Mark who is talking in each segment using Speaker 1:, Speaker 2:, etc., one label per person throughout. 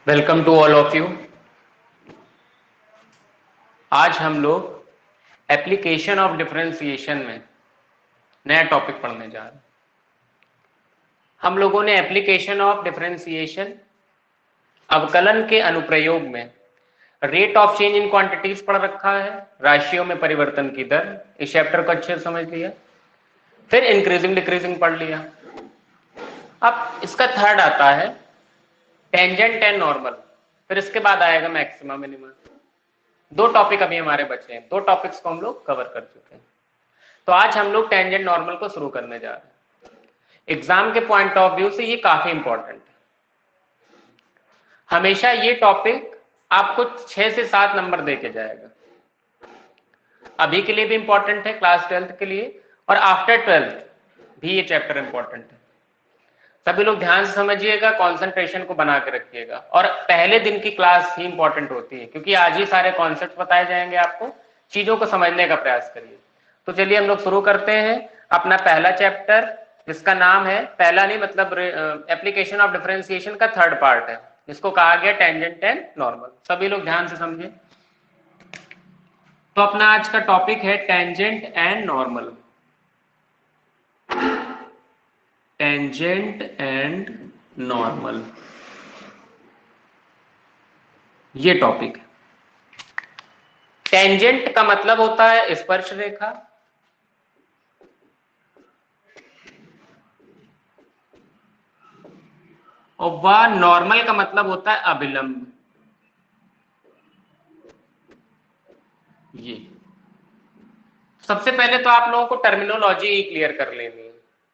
Speaker 1: Welcome to all of you. आज हम लोग एप्लीकेशन ऑफ डिफरेंशिएशन में नया टॉपिक पढ़ने जा रहे हैं। हम लोगों ने एप्लीकेशन ऑफ डिफरेंशिएशन अवकलन के अनुप्रयोग में rate of change in quantities पढ़ रखा है, राशियों में परिवर्तन की दर, इस चैप्टर को अच्छे से समझ लिया। फिर इंक्रीजिंग डिक्रीजिंग पढ़ लिया। अब इसका थर्ड आता है टेंजेंट एंड नॉर्मल, फिर इसके बाद आएगा मैक्सिमा मिनिमम। दो टॉपिक अभी हमारे बचे हैं, दो टॉपिक्स को हम लोग कवर कर चुके हैं। तो आज हम लोग टेंजेंट नॉर्मल को शुरू करने जा रहे हैं। एग्जाम के पॉइंट ऑफ व्यू से ये काफी इंपॉर्टेंट है। हमेशा ये टॉपिक आपको 6 से 7 नंबर दे के जाएगा। अभी के लिए भी इंपॉर्टेंट है, क्लास 12th के लिए, और आफ्टर 12th भी ये चैप्टर इंपॉर्टेंट है। सभी लोग ध्यान से समझिएगा, कॉन्सेंट्रेशन को बना के रखिएगा। और पहले दिन की क्लास ही इंपॉर्टेंट होती है, क्योंकि आज ही सारे कॉन्सेप्ट बताए जाएंगे आपको। चीजों को समझने का प्रयास करिए। तो चलिए हम लोग शुरू करते हैं अपना पहला चैप्टर, जिसका नाम है, पहला नहीं मतलब एप्लीकेशन ऑफ डिफरेंशिएशन का थर्ड पार्ट है, जिसको कहा गया टेंजेंट एंड नॉर्मल। सभी लोग ध्यान से समझे। तो अपना आज का टॉपिक है tangent and normal. Tangent and normal, ये टॉपिक है। टेंजेंट का मतलब होता है स्पर्श रेखा, और वह नॉर्मल का मतलब होता है अभिलंब। ये सबसे पहले तो आप लोगों को टर्मिनोलॉजी क्लियर कर लेनी है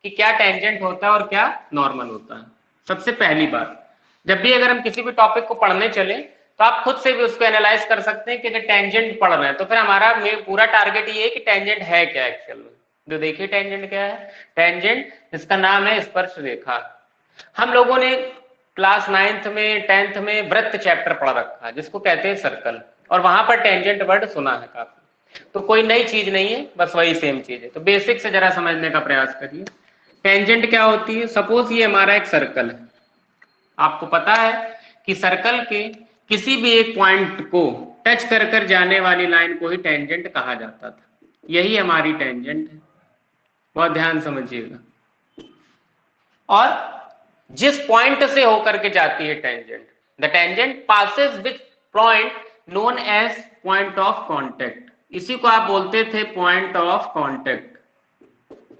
Speaker 1: कि क्या टेंजेंट होता है और क्या नॉर्मल होता है। सबसे पहली बात, जब भी अगर हम किसी भी टॉपिक को पढ़ने चले तो आप खुद से भी उसको एनालाइज कर सकते हैं कि अगर टेंजेंट पढ़ रहे हैं तो फिर हमारा पूरा टारगेट ये है कि टेंजेंट है क्या एक्चुअल में। जो देखिए टेंजेंट क्या है। टेंजेंट, इसका नाम है स्पर्श रेखा। हम लोगों ने क्लास 9th में 10th में वृत्त चैप्टर पढ़ रखा है, जिसको कहते हैं सर्कल, और वहां पर टेंजेंट वर्ड सुना है काफी। तो कोई नई चीज नहीं है, बस वही सेम चीज है। तो बेसिक से जरा समझने का प्रयास करिए। टेंजेंट क्या होती है। सपोज ये हमारा एक सर्कल है। आपको पता है कि सर्कल के किसी भी एक पॉइंट को टच कर कर जाने वाली लाइन को ही टेंजेंट कहा जाता था। यही हमारी टेंजेंट है, बहुत ध्यान समझिएगा। और जिस पॉइंट से होकर के जाती है tangent, the tangent passes which point known as point of contact. इसी को आप बोलते थे पॉइंट ऑफ कांटेक्ट,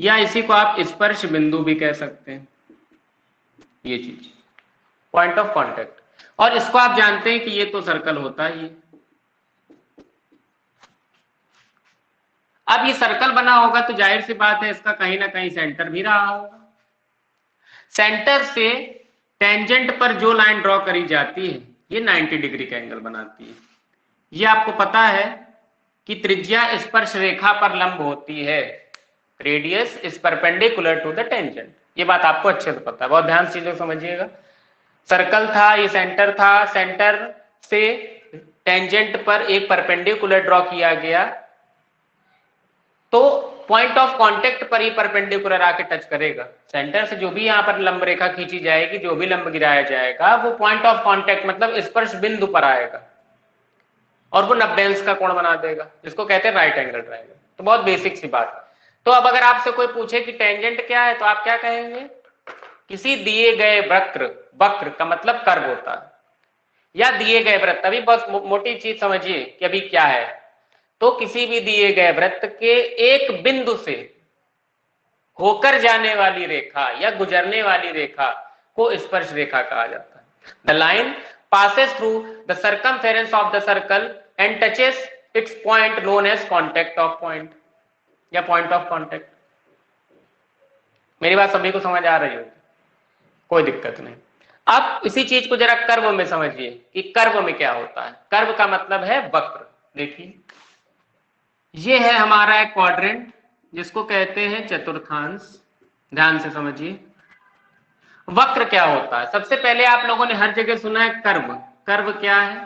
Speaker 1: या इसी को आप स्पर्श बिंदु भी कह सकते हैं। ये चीज पॉइंट ऑफ कांटेक्ट। और इसको आप जानते हैं कि ये तो सर्कल होता ही है। अब ये सर्कल बना होगा तो जाहिर सी बात है इसका कहीं ना कहीं सेंटर भी रहा होगा। सेंटर से टेंजेंट पर जो लाइन ड्रॉ करी जाती है ये 90 डिग्री का एंगल बनाती है। ये आपको पता है कि त्रिज्या स्पर्श रेखा पर लंब होती है। Radius is perpendicular to the tangent. ये बात आपको अच्छे से पता है, बहुत ध्यान से समझिएगा। सर्कल था, ये सेंटर था, सेंटर से टेंजेंट पर एक परपेंडिकुलर ड्रॉ किया गया, तो पॉइंट ऑफ कांटेक्ट पर ही परपेंडिकुलर आके टच करेगा। सेंटर से जो भी यहां पर लंब रेखा खींची जाएगी, जो भी लंब गिराया जाएगा, वो पॉइंट ऑफ कांटेक्ट मतलब स्पर्श बिंदु पर आएगा, और वो 90 अंश का कोण बना देगा, जिसको कहते हैं राइट एंगल ट्रायंगल। तो बहुत बेसिक सी बात है। तो अब अगर आपसे कोई पूछे कि टेंजेंट क्या है, तो आप क्या कहेंगे। किसी दिए गए वक्र, वक्र का मतलब कर्व होता है, या दिए गए वृत्त। अभी बस मोटी चीज समझिए कि अभी क्या है। तो किसी भी दिए गए वृत्त के एक बिंदु से होकर जाने वाली रेखा या गुजरने वाली रेखा को स्पर्श रेखा कहा जाता है। The line passes through the circumference of the circle and touches its point known as contact of point या point of contact। मेरी बात सभी को समझ आ रही होगी, कोई दिक्कत नहीं। अब इसी चीज को जरा कर्व में समझिए कि कर्व में क्या होता है। कर्व का मतलब है वक्र। देखिए ये है हमारा एक क्वाड्रेंट, जिसको कहते हैं चतुर्थांश। ध्यान से समझिए वक्र क्या होता है। सबसे पहले आप लोगों ने हर जगह सुना है कर्व। कर्व क्या है।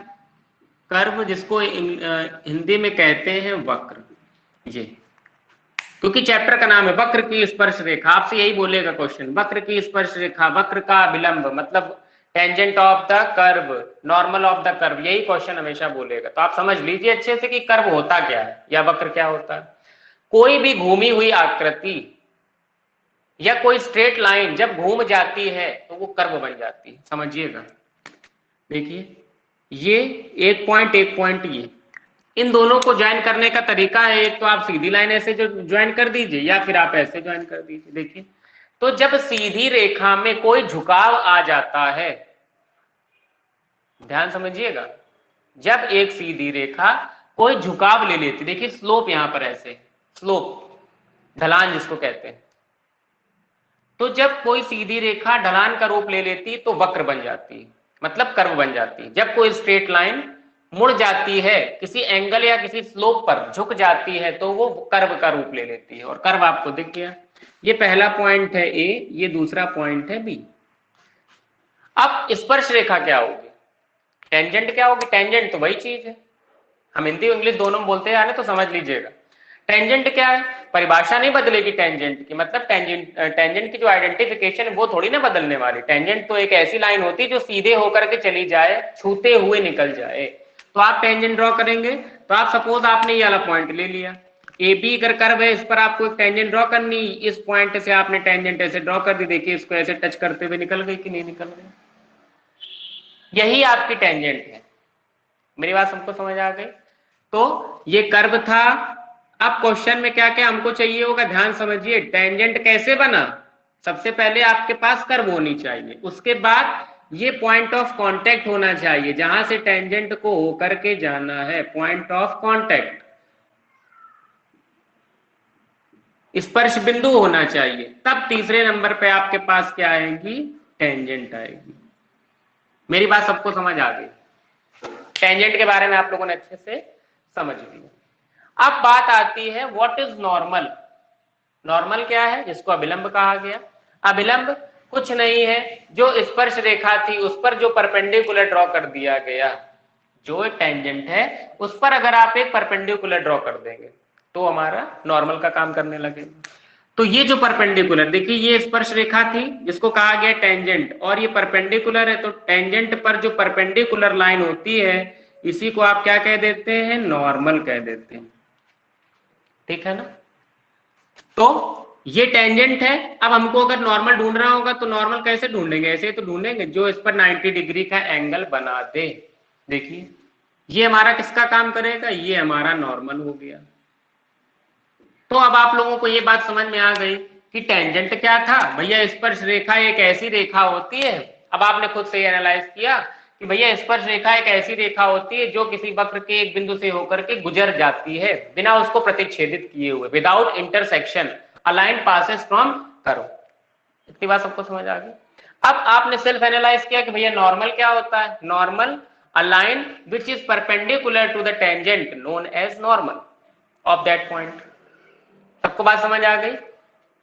Speaker 1: कर्व जिसको हिंदी में कहते हैं वक्र। ये क्योंकि चैप्टर का नाम है वक्र की स्पर्श रेखा, आपसे यही बोलेगा क्वेश्चन, वक्र की स्पर्श रेखा, वक्र का विलंब, मतलब tangent of the curve, normal of the curve, यही क्वेश्चन हमेशा बोलेगा। तो आप समझ लीजिए अच्छे से कि कर्व होता क्या है या वक्र क्या होता है। कोई भी घूमी हुई आकृति या कोई स्ट्रेट लाइन जब घूम जाती है तो वो कर्व बन जाती है, समझिएगा। देखिए ये एक पॉइंट ये, इन दोनों को ज्वाइन करने का तरीका है, एक तो आप सीधी लाइन ऐसे जो ज्वाइन कर दीजिए या फिर आप ऐसे ज्वाइन कर दीजिए। देखिए तो जब सीधी रेखा में कोई झुकाव आ जाता है, ध्यान समझिएगा, जब एक सीधी रेखा कोई झुकाव ले लेती, देखिए स्लोप यहां पर ऐसे, स्लोप ढलान जिसको कहते हैं, तो जब कोई सीधी रेखा ढलान का रूप ले लेती तो वक्र बन जाती है, मतलब कर्व बन जाती है। जब कोई स्ट्रेट लाइन मुड़ जाती है, किसी एंगल या किसी स्लोप पर झुक जाती है, तो वो कर्व का रूप ले लेती है। और कर्व आपको दिख गया, ये पहला पॉइंट है ए, ये दूसरा पॉइंट है बी। अब स्पर्श रेखा क्या होगी, टेंजेंट क्या होगी? टेंजेंट तो वही चीज है, हम हिंदी और इंग्लिश दोनों में बोलते हैं तो समझ लीजिएगा। टेंजेंट क्या है? परिभाषा नहीं बदलेगी टेंजेंट की, मतलब टेंजेंट की जो आइडेंटिफिकेशन है वो थोड़ी ना बदलने वाली। टेंजेंट तो एक ऐसी लाइन होती है जो सीधे होकर के चली जाए, छूते हुए निकल जाए। तो आप टेंजेंट ड्रॉ करेंगे, तो आप सपोज आपने ये वाला पॉइंट ले लिया, ए बी अगर कर्व है, इस पर आपको एक टेंजेंट ड्रॉ करनी, इस पॉइंट से आपने टेंजेंट ऐसे ड्रॉ कर दी, देखिए इसको ऐसे टच करते हुए निकल गई कि नहीं निकल गई, यही आपकी टेंजेंट है। मेरी बात सबको समझ आ गई? तो ये कर्व था। अब क्वेश्चन में क्या क्या हमको चाहिए होगा, ध्यान समझिए। टेंजेंट कैसे बना? सबसे पहले आपके पास कर्व होनी चाहिए, उसके बाद ये पॉइंट ऑफ कांटेक्ट होना चाहिए, जहां से टेंजेंट को होकर के जाना है, पॉइंट ऑफ कांटेक्ट, स्पर्श बिंदु होना चाहिए। तब तीसरे नंबर पे आपके पास क्या आएगी? टेंजेंट आएगी। मेरी बात सबको समझ आ गई? टेंजेंट के बारे में आप लोगों ने अच्छे से समझ लिया। अब बात आती है व्हाट इज नॉर्मल। नॉर्मल क्या है? जिसको अभिलंब कहा गया। अभिलंब कुछ नहीं है, जो स्पर्श रेखा थी उस पर जो परपेंडिकुलर ड्रॉ कर दिया गया, जो एक टेंजेंट है उस पर अगर आप एक परपेंडिकुलर ड्रॉ कर देंगे तो हमारा नॉर्मल का काम करने लगेगा। तो ये जो परपेंडिकुलर, देखिए ये स्पर्श रेखा थी जिसको कहा गया टेंजेंट, और ये परपेंडिकुलर है, तो टेंजेंट पर जो परपेंडिकुलर लाइन होती है इसी को आप क्या कह देते हैं? नॉर्मल कह देते हैं, ठीक है ना। तो ये टेंजेंट है। अब हमको अगर नॉर्मल ढूंढना होगा तो नॉर्मल कैसे ढूंढेंगे? ऐसे तो ढूंढेंगे जो इस पर 90 डिग्री का एंगल बना दे। देखिए ये हमारा किसका काम करेगा? ये हमारा नॉर्मल हो गया। तो अब आप लोगों को ये बात समझ में आ गई कि टेंजेंट क्या था। भैया स्पर्श रेखा एक ऐसी रेखा होती है, अब आपने खुद से एनालाइज किया कि भैया स्पर्श रेखा एक ऐसी रेखा होती है जो किसी वक्र के एक बिंदु से होकर के गुजर जाती है बिना उसको प्रतिच्छेदित किए हुए, without intersection, a line passes from curve. इतनी बात सबको समझ आ गई? अब आपने सेल्फ एनालाइज किया कि भैया नॉर्मल क्या होता है? Normal a line which is perpendicular to the tangent known as normal of that point. सबको बात समझ आ गई?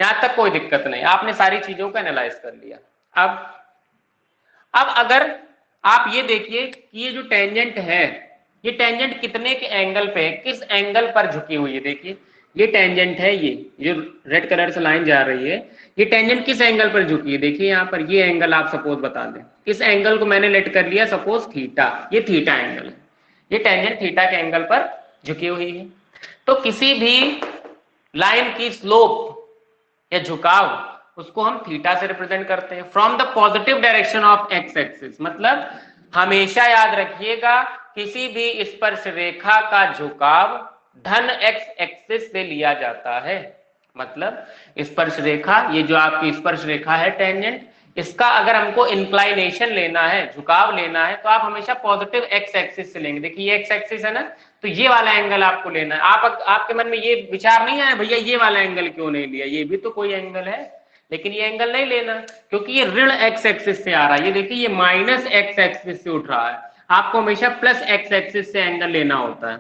Speaker 1: यहां तक कोई दिक्कत नहीं, आपने सारी चीजों को एनालाइज कर लिया। अब अगर आप ये देखिए कि ये जो टेंजेंट है, ये टेंजेंट कितने के एंगल पे है, किस एंगल पर झुकी हुई है। देखिए ये टेंजेंट है, ये जो रेड कलर से लाइन जा रही है, ये टेंजेंट किस एंगल पर झुकी है? देखिए यहाँ पर ये एंगल आप सपोज बता दें, इस एंगल को मैंने लेट कर लिया सपोज थीटा, ये थीटा एंगल है, ये टेंजेंट थीटा के एंगल पर झुकी हुई है। तो किसी भी लाइन की स्लोप या झुकाव उसको हम थीटा से रिप्रेजेंट करते हैं, from the positive direction of x axis. मतलब हमेशा याद रखिएगा किसी भी स्पर्श रेखा का झुकाव धन एक्स एक्सिस से लिया जाता है। मतलब स्पर्श रेखा, ये जो आपकी स्पर्श रेखा है टेंजेंट, इसका अगर हमको इंक्लाइनेशन लेना है, झुकाव लेना है, तो आप हमेशा पॉजिटिव एक्स एक्सिस से लेंगे। देखिए ये एक्स एक्सिस है ना, तो ये वाला एंगल आपको लेना है। आपके मन में ये विचार नहीं आया भैया ये वाला एंगल क्यों नहीं लिया, ये भी तो कोई एंगल है, लेकिन ये एंगल नहीं लेना क्योंकि ये ऋण एक्स एक्सिस से आ रहा है। ये देखिए ये माइनस एक्स एक्सिस से उठ रहा है, आपको हमेशा प्लस एक्स एक्सिस से एंगल लेना होता है,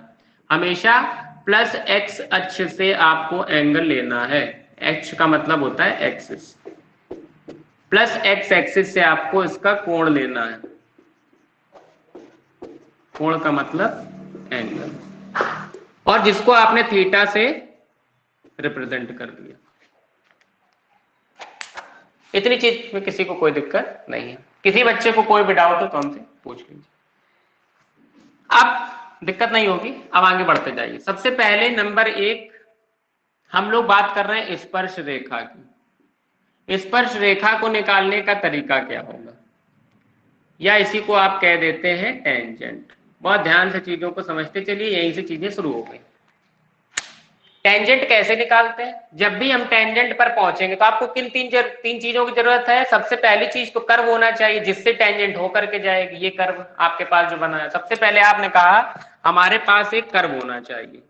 Speaker 1: हमेशा प्लस एक्स अक्ष से आपको एंगल लेना है। एक्स का मतलब होता है एक्सिस, प्लस एक्स एक्सिस से आपको इसका कोण लेना है, कोण का मतलब एंगल, और जिसको आपने थीटा से रिप्रेजेंट कर दिया। इतनी चीज में किसी को कोई दिक्कत नहीं है। किसी बच्चे को कोई भी डाउट हो तो हमसे पूछ लीजिए। अब दिक्कत नहीं होगी, अब आगे बढ़ते जाइए। सबसे पहले नंबर 1 हम लोग बात कर रहे हैं स्पर्श रेखा की। स्पर्श रेखा को निकालने का तरीका क्या होगा, या इसी को आप कह देते हैं टेंजेंट। बहुत ध्यान से चीजों को समझते चलिए, यहीं से चीजें शुरू हो गई। टेंजेंट कैसे निकालते हैं? जब भी हम टेंजेंट पर पहुंचेंगे तो आपको किन तीन चीजों की जरूरत है। सबसे पहली चीज तो कर्व होना चाहिए जिससे टेंजेंट होकर के जाएगी। ये कर्व आपके पास जो बना है, सबसे पहले आपने कहा हमारे पास एक कर्व होना चाहिए,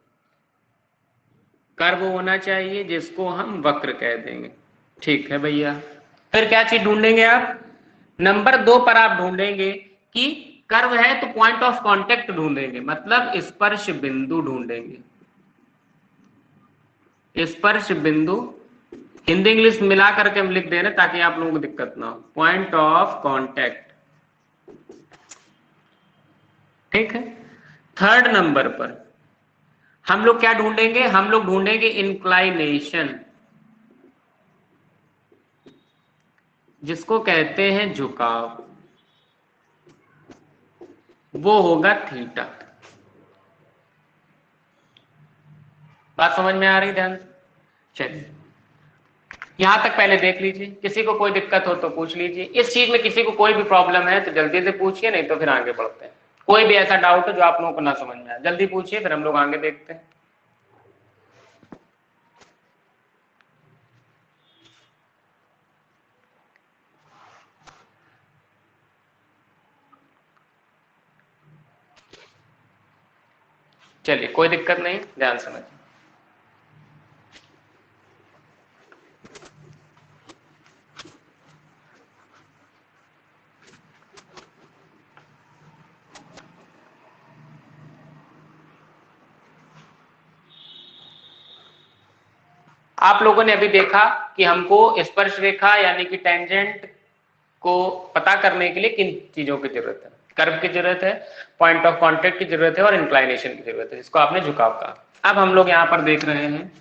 Speaker 1: कर्व होना चाहिए जिसको हम वक्र कह देंगे। ठीक है भैया, फिर क्या चीज ढूंढेंगे आप? नंबर 2 पर आप ढूंढेंगे कि कर्व है तो पॉइंट ऑफ कांटेक्ट ढूंढेंगे, मतलब स्पर्श बिंदु ढूंढेंगे। स्पर्श बिंदु हिंदी इंग्लिश मिला करके हम लिख देना ताकि आप लोगों को दिक्कत ना हो। पॉइंट ऑफ कांटेक्ट, ठीक है। थर्ड नंबर पर हम लोग क्या ढूंढेंगे? हम लोग ढूंढेंगे इंक्लाइनेशन, जिसको कहते हैं झुकाव, वो होगा थीटा। बात समझ में आ रही? ध्यान चलिए यहां तक पहले देख लीजिए, किसी को कोई दिक्कत हो तो पूछ लीजिए। इस चीज में किसी को कोई भी प्रॉब्लम है तो जल्दी से पूछिए, नहीं तो फिर आगे बढ़ते हैं। कोई भी ऐसा डाउट हो जो आप लोगों को ना समझ में आए, जल्दी पूछिए, फिर हम लोग आगे देखते हैं। चलिए कोई दिक्कत नहीं, ध्यान समझिए। आप लोगों ने अभी देखा कि हमको स्पर्श रेखा यानी कि टेंजेंट को पता करने के लिए किन चीजों की जरूरत है? कर्व की जरूरत है, पॉइंट ऑफ कांटेक्ट की जरूरत है और इंक्लाइनेशन की जरूरत है, जिसको आपने झुकाव कहा। अब हम लोग यहां पर देख रहे हैं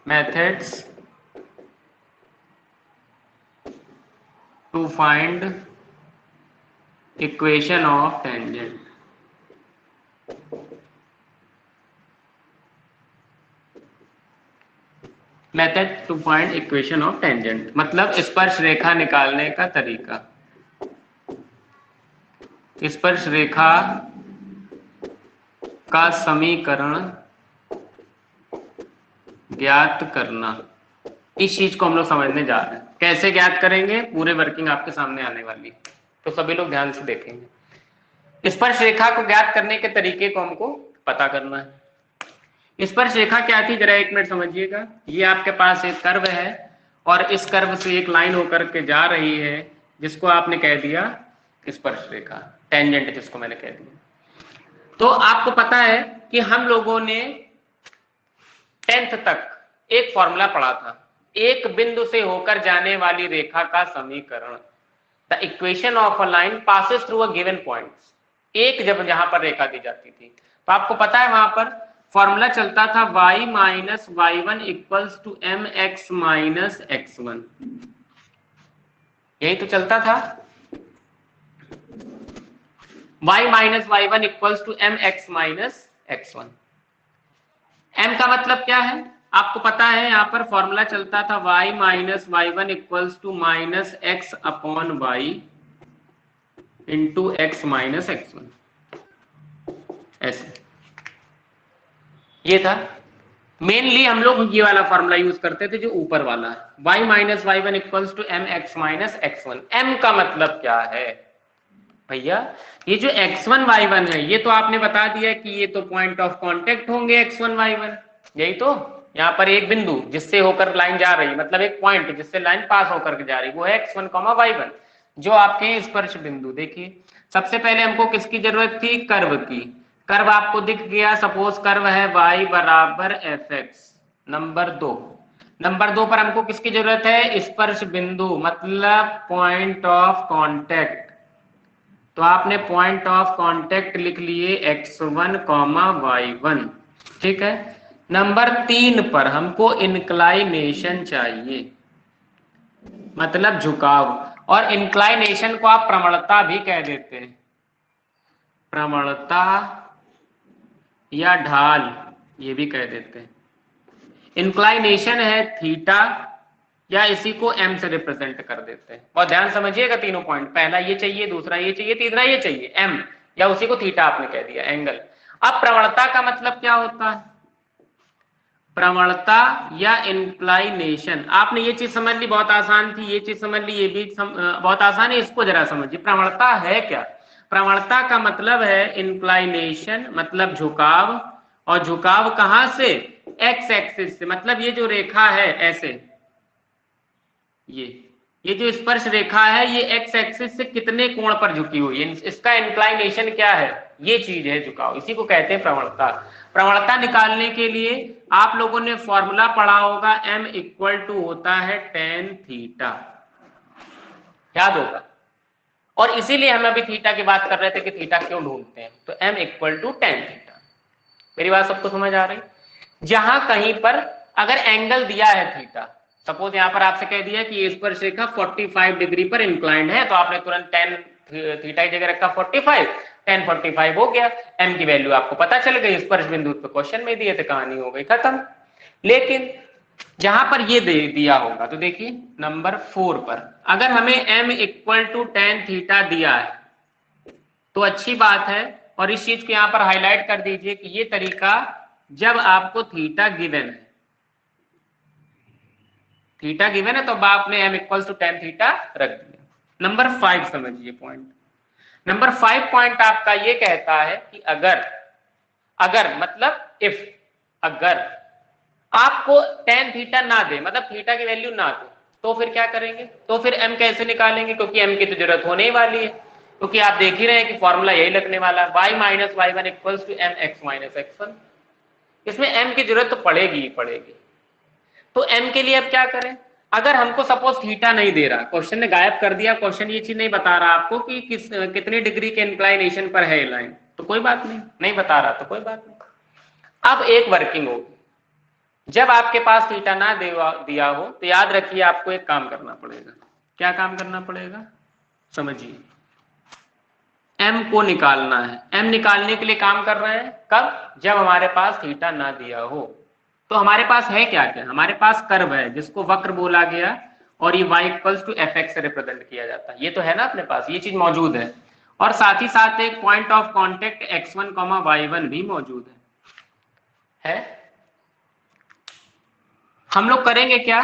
Speaker 1: methods to find equation of tangent. Method to find equation of tangent मतलब स्पर्श रेखा निकालने का तरीका। स्पर्श रेखा का समीकरण ज्ञात करना, इस चीज को हम लोग समझने जा रहे हैं। कैसे ज्ञात करेंगे, पूरे वर्किंग आपके सामने आने वाली, तो सभी लोग ध्यान से देखेंगे। स्पर्श रेखा को ज्ञात करने के तरीके को हमको पता करना है। स्पर्श रेखा क्या थी, जरा एक मिनट समझिएगा। ये आपके पास एक कर्व है और इस कर्व से एक लाइन होकर के जा रही है, जिसको आपने कह दिया स्पर्श रेखा, टेंजेंट जिसको मैंने कह दिया। तो आपको पता है कि हम लोगों ने 10th तक एक फॉर्मूला पढ़ा था, एक बिंदु से होकर जाने वाली रेखा का समीकरण, the equation of a line passes through a given point. एक जब जहां पर रेखा दी जाती थी तो आपको पता है वहां पर फॉर्मूला चलता था y minus y1 equals to mx minus x1, यही तो चलता था। y minus y1 equals to mx minus x1। m का मतलब क्या है आपको पता है, यहां पर फॉर्मूला चलता था y minus y1 equals to minus x upon y into x minus x1, ऐसे ये था। मेनली हम लोग ये वाला फॉर्मूला यूज करते थे जो ऊपर वाला है, y minus y1 equals to mx minus x1। m का मतलब क्या है भैया, ये जो x1 y1 है ये तो आपने बता दिया कि ये तो पॉइंट ऑफ कांटेक्ट होंगे x1 y1, यही तो। यहाँ पर एक बिंदु जिससे होकर लाइन जा रही, मतलब एक पॉइंट जिससे लाइन पास होकर के जा रही, वो है x1 y1 जो आपके स्पर्श बिंदु। देखिए सबसे पहले हमको किसकी जरूरत थी, कर्व की। कर्व आपको दिख गया, सपोज कर्व है y बराबर fx। नंबर 2 पर हमको किसकी जरूरत है, स्पर्श बिंदु मतलब पॉइंट ऑफ कांटेक्ट। तो आपने पॉइंट ऑफ कांटेक्ट लिख लिए x1 y1, ठीक है। नंबर 3 पर हमको इंक्लाइनेशन चाहिए। मतलब झुकाव, और इंक्लाइनेशन को आप प्रवणता भी कह देते हैं, प्रवणता या ढाल ये भी कह देते हैं। इंक्लाइनेशन है थीटा, या इसी को m से रिप्रेजेंट कर देते हैं। बहुत ध्यान समझिएगा तीनों पॉइंट, पहला ये चाहिए, दूसरा ये चाहिए, तीसरा ये चाहिए, m या उसी को थीटा आपने कह दिया, एंगल। अब प्रवणता का मतलब क्या होता है? प्रवणता या इंक्लाइनेशन, आपने ये चीज समझ ली, बहुत आसान थी, ये चीज समझ ली, ये भी बहुत आसान है। इसको जरा समझिए, प्रवणता है क्या? प्रवणता का मतलब है इंक्लाइनेशन, मतलब झुकाव, और झुकाव कहां से? एक्स एक्सिस से, मतलब ये जो रेखा है ऐसे, ये जो स्पर्श रेखा है ये एक्स एक्सिस से कितने कोण पर झुकी हुई है, इसका इंक्लाइनेशन क्या है, ये चीज है झुकाव, इसी को कहते हैं प्रवणता। प्रवणता निकालने के लिए आप लोगों ने फॉर्मूला पढ़ा होगा, m इक्वल टू होता है tan थीटा, याद होगा। और इसीलिए हम अभी थीटा की बात कर रहे थे कि थीटा क्यों ढूंढते हैं, तो m equal to tan theta. मेरी बात सबको समझ आ रही? जहां कहीं पर अगर एंगल दिया है थीटा, सपोज यहां पर आपसे कह दिया कि स्पर्श रेखा 45 डिग्री पर इंक्लाइंड है, तो आपने तुरंत tan थीटा की जगह रखा 45, tan 45 हो गया, m की वैल्यू आपको पता चल गई, स्पर्श बिंदु पे क्वेश्चन में दिए थे, कहानी हो गई खत्म। लेकिन जहां पर ये दे दिया होगा, तो देखिए नंबर 4 पर अगर हमें m equal to tan theta दिया है तो अच्छी बात है, और इस चीज को यहां पर हाईलाइट कर दीजिए कि ये तरीका जब आपको थीटा गिवन है, थीटा गिवन है तो आपने m equal to tan theta रख दिया। नंबर 5 समझिए पॉइंट। नंबर 5 पॉइंट आपका ये कहता है कि अगर मतलब इफ, अगर आपको tan थीटा ना दे, मतलब थीटा की वैल्यू ना दे, तो फिर क्या करेंगे? तो फिर m कैसे निकालेंगे? क्योंकि m की तो जरूरत होने ही वाली है, क्योंकि आप देख ही रहे हैं कि फॉर्मूला यही लगने वाला है, y minus Y one equals to M X minus X one. इसमें m की जरूरत तो पड़ेगी ही पड़ेगी। तो m के लिए अब क्या करें? अगर हमको सपोज थीटा नहीं दे रहा, क्वेश्चन ने गायब कर दिया, क्वेश्चन ये चीज नहीं बता रहा आपको कि कितनी डिग्री के इंक्लाइनेशन पर है लाइन, तो कोई बात नहीं, नहीं बता रहा तो कोई बात नहीं। अब एक वर्किंग होगी, जब आपके पास थीटा ना दिया हो तो याद रखिए आपको एक काम करना पड़ेगा। क्या काम करना पड़ेगा? समझिए, m को निकालना है। m निकालने के लिए काम कर रहे हैं कब? जब हमारे पास थीटा ना दिया हो। तो हमारे पास है क्या क्या? हमारे पास कर्व है जिसको वक्र बोला गया, और ये y equals to F X से रिप्रेजेंट किया जाता है, ये तो है ना अपने पास, ये चीज मौजूद है। और साथ ही साथ एक point of contact x1, y1 भी मौजूद है। हम लोग करेंगे क्या?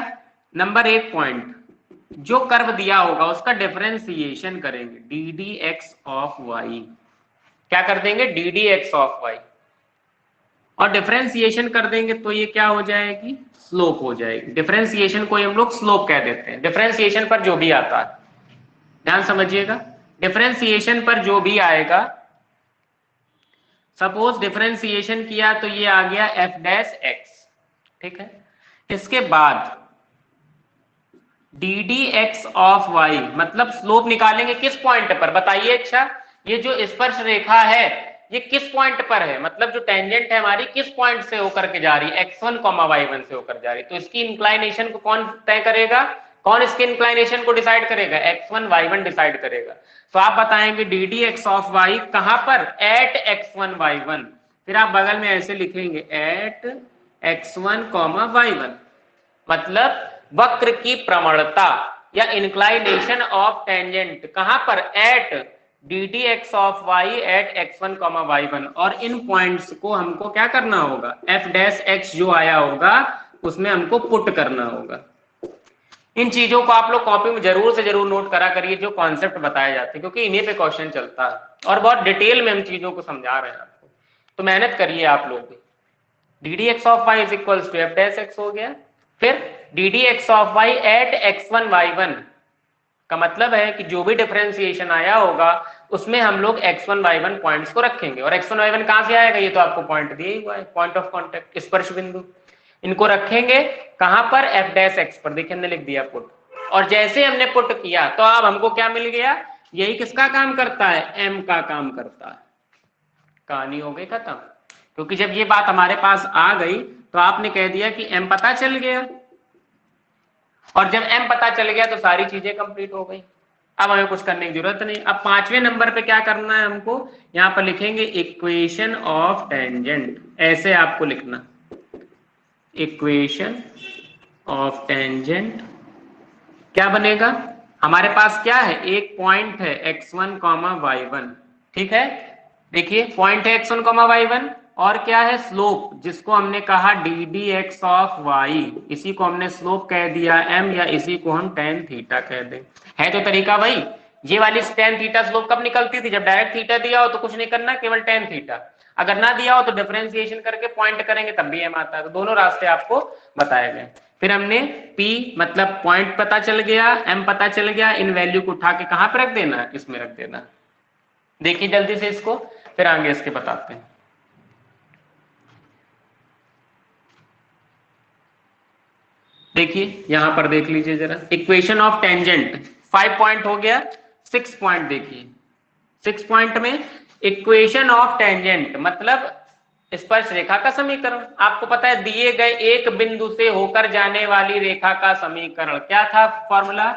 Speaker 1: नंबर 1 पॉइंट, जो कर्व दिया होगा उसका डिफरेंशिएशन करेंगे, D D x of Y. क्या कर देंगे? D D x of Y, और डिफरेंशिएशन कर देंगे तो ये क्या हो जाएगी? स्लोप हो जाएगी। डिफरेंशिएशन को हम लोग स्लोप कह देते हैं, डिफरेंशिएशन पर जो भी आता है, ध्यान समझिएगा, डिफरेंशिएशन पर जो भी आएगा, सपोज डिफरेंशिएशन किया तो ये आ गया एफ डैश एक्स, ठीक है। इसके बाद D D x of Y, मतलब स्लोप निकालेंगे किस पॉइंट पर बताइए? अच्छा, ये जो स्पर्श रेखा है ये किस पॉइंट पर है, मतलब जो टेंजेंट है हमारी किस पॉइंट से होकर के जा रही है? x1, y1 से होकर जा रही है। तो इसकी इंक्लाइनेशन को कौन तय करेगा? कौन इसकी इंक्लाइनेशन को डिसाइड करेगा? x1, y1 डिसाइड करेगा। तो आप बताएंगे d D x of y कहां पर? Eight x1, y1। फिर आप बगल में ऐसे लिखेंगे एट x1, y1, मतलब वक्र की प्रवणता या इंक्लाइनेशन ऑफ टेंजेंट कहां पर? At d D x of y at x1, y1। और इन पॉइंट्स को हमको क्या करना होगा? एफ डैश एक्स जो आया होगा उसमें हमको पुट करना होगा। इन चीजों को आप लोग कॉपी में जरूर से जरूर नोट करा करिए, जो कॉन्सेप्ट बताए जाते हैं, क्योंकि इन्हीं पे क्वेश्चन चलता है और बहुत डिटेल में हम चीजों को समझा रहे हैं आपको, तो मेहनत करिए आप लोग भी। D D x of y is equals to f dash x हो गया। फिर d D x of y at x1, y1 का मतलब है कि जो भी डिफरेंशिएशन आया होगा उसमें हम लोग x1, y1 पॉइंट्स को रखेंगे। और x1, y1 कहां से आएगा? ये तो आपको पॉइंट दिया ही हुआ है, पॉइंट ऑफ कॉन्टेक्ट, स्पर्श बिंदु। इनको रखेंगे कहां पर? एफ डैश एक्स पर। देखिए हमने लिख दिया पुट, और जैसे हमने पुट किया तो अब हमको क्या मिल गया? यही किसका काम करता है? m का काम करता है। कहानी हो गई खत्म। क्योंकि जब ये बात हमारे पास आ गई तो आपने कह दिया कि m पता चल गया। और जब m पता चल गया तो सारी चीजें कंप्लीट हो गई। अब हमें कुछ करने की जरूरत नहीं। अब 5वें नंबर पे क्या करना है हमको, यहां पर लिखेंगे इक्वेशन ऑफ टेंजेंट, ऐसे आपको लिखना, इक्वेशन ऑफ टेंजेंट। क्या बनेगा, हमारे पास क्या है, एक पॉइंट है x1, y1, ठीक है। देखिए पॉइंट है x1, y1, और क्या है, स्लोप, जिसको हमने कहा d D x of y, इसी को हमने स्लोप कह दिया m, या इसी को हम tan थीटा कह दें। है तो तरीका वही, ये वाली tan थीटा स्लोप कब निकलती थी, जब डायरेक्ट थीटा दिया हो तो कुछ नहीं करना, केवल tan थीटा, अगर ना दिया हो तो डिफरेंशिएशन करके पॉइंट करेंगे तब भी m आता है। तो दोनों रास्ते आपको बताए गए। फिर हमने p मतलब पॉइंट पता चल गया, m पता चल गया, इन वैल्यू को उठा के कहां पे रख देना है, इसमें रख देना। देखिए जल्दी से इसको, फिर आगे इसके बताते हैं। देखिए यहां पर देख लीजिए जरा, इक्वेशन ऑफ टेंजेंट 5 पॉइंट हो गया, 6 पॉइंट देखिए, 6 पॉइंट में इक्वेशन ऑफ टेंजेंट मतलब स्पर्श रेखा का समीकरण। आपको पता है दिए गए एक बिंदु से होकर जाने वाली रेखा का समीकरण क्या था formula,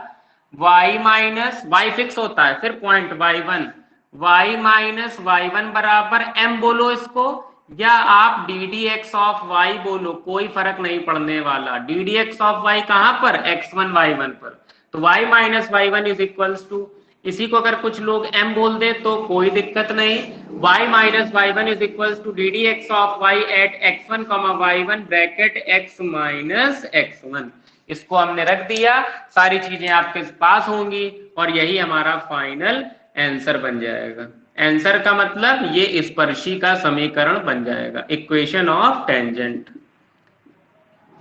Speaker 1: y minus y fix होता है, फिर point y1, y minus y1 बराबर m बोलो इसको, या आप d D x of y बोलो, कोई फर्क नहीं पड़ने वाला। D D x of y कहां पर, x1 y1 पर, तो y minus y1 is equals to, इसी को अगर कुछ लोग m बोल दे तो कोई दिक्कत नहीं, y minus y1 is equals to d D x of y at x1 y1 bracket x minus x1। इसको हमने रख दिया, सारी चीजें आपके पास होंगी और यही हमारा फाइनल आंसर बन जाएगा। आंसर का मतलब ये स्पर्शी का समीकरण बन जाएगा, इक्वेशन ऑफ टेंजेंट।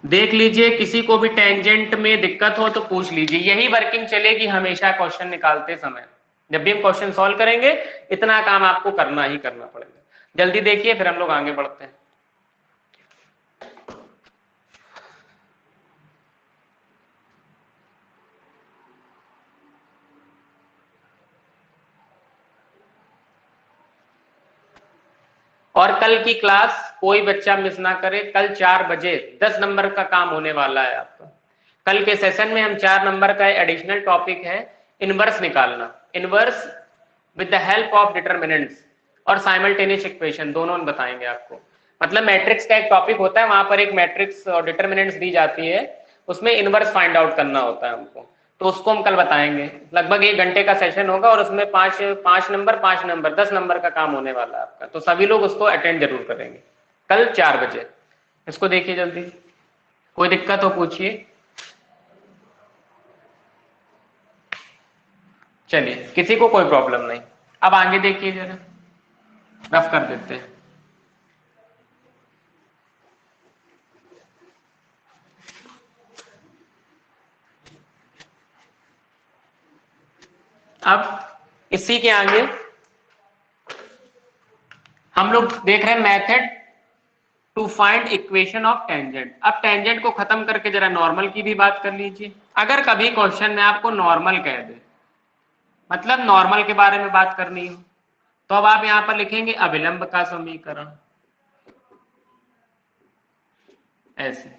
Speaker 1: देख लीजिए किसी को भी टेंजेंट में दिक्कत हो तो पूछ लीजिए, यही वर्किंग चलेगी हमेशा क्वेश्चन निकालते समय। जब भी हम क्वेश्चन सॉल्व करेंगे इतना काम आपको करना ही करना पड़ेगा। जल्दी देखिए फिर हम लोग आगे बढ़ते हैं। और कल की क्लास कोई बच्चा मिस ना करे, कल 4 बजे 10 नंबर का काम होने वाला है आपका। कल के सेशन में हम 4 नंबर का एडिशनल टॉपिक है इनवर्स निकालना, inverse with the help of determinants और साइमल्टेनियस इक्वेशन, दोनों बताएंगे आपको। मतलब मैट्रिक्स का एक टॉपिक होता है, वहां पर एक मैट्रिक्स और डिटरमिनेंट्स दी जाती है, उसमें इनवर्स फाइंड आउट करना होता है हमको, तो उसको हम कल बताएंगे। लगभग 1 घंटे का सेशन होगा और उसमें 5 नंबर 10 नंबर का काम होने वाला है आपका, तो सभी लोग उसको अटेंड जरूर करेंगे कल 4 बजे। इसको देखिए जल्दी, कोई दिक्कत हो पूछिए। चलिए किसी को कोई प्रॉब्लम नहीं। अब आगे देखिए जरा, रफ कर देते हैं। अब इसी के आगे हम लोग देख रहे हैं method to find equation of tangent. अब टेंजेंट को खत्म करके जरा नॉर्मल की भी बात कर लीजिए। अगर कभी क्वेश्चन में आपको नॉर्मल कह दे, मतलब नॉर्मल के बारे में बात करनी हो, तो अब आप यहां पर लिखेंगे अभिलंब का समीकरण, ऐसे।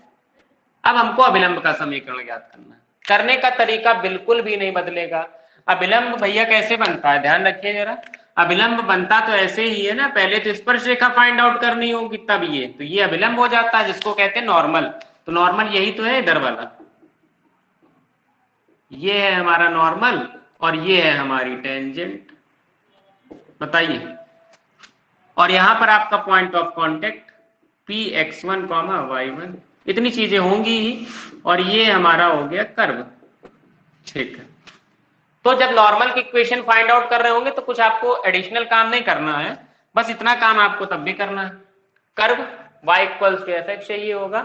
Speaker 1: अब हमको अभिलंब का समीकरण ज्ञात करना है, करने का तरीका बिल्कुल भी नहीं बदलेगा। अभिलंब भैया कैसे बनता है, ध्यान रखिए जरा। अभिलंब बनता तो ऐसे ही है ना, पहले तो स्पर्श रेखा फाइंड आउट करनी होगी, तब ये, तो ये अभिलंब हो जाता है, जिसको कहते हैं नॉर्मल। तो नॉर्मल यही तो है इधर वाला, ये है हमारा नॉर्मल और ये है हमारी टेंजेंट, बताइए। और यहां पर आपका point of contact Px1, y1, इतनी चीजें होंगी ही, और ये हमारा हो गया कर्व, ठीक है। तो जब नॉर्मल की इक्वेशन फाइंड आउट कर रहे होंगे तो कुछ आपको एडिशनल काम नहीं करना है, बस इतना काम आपको तब भी करना है। Curve y equals to F x चाहिए होगा,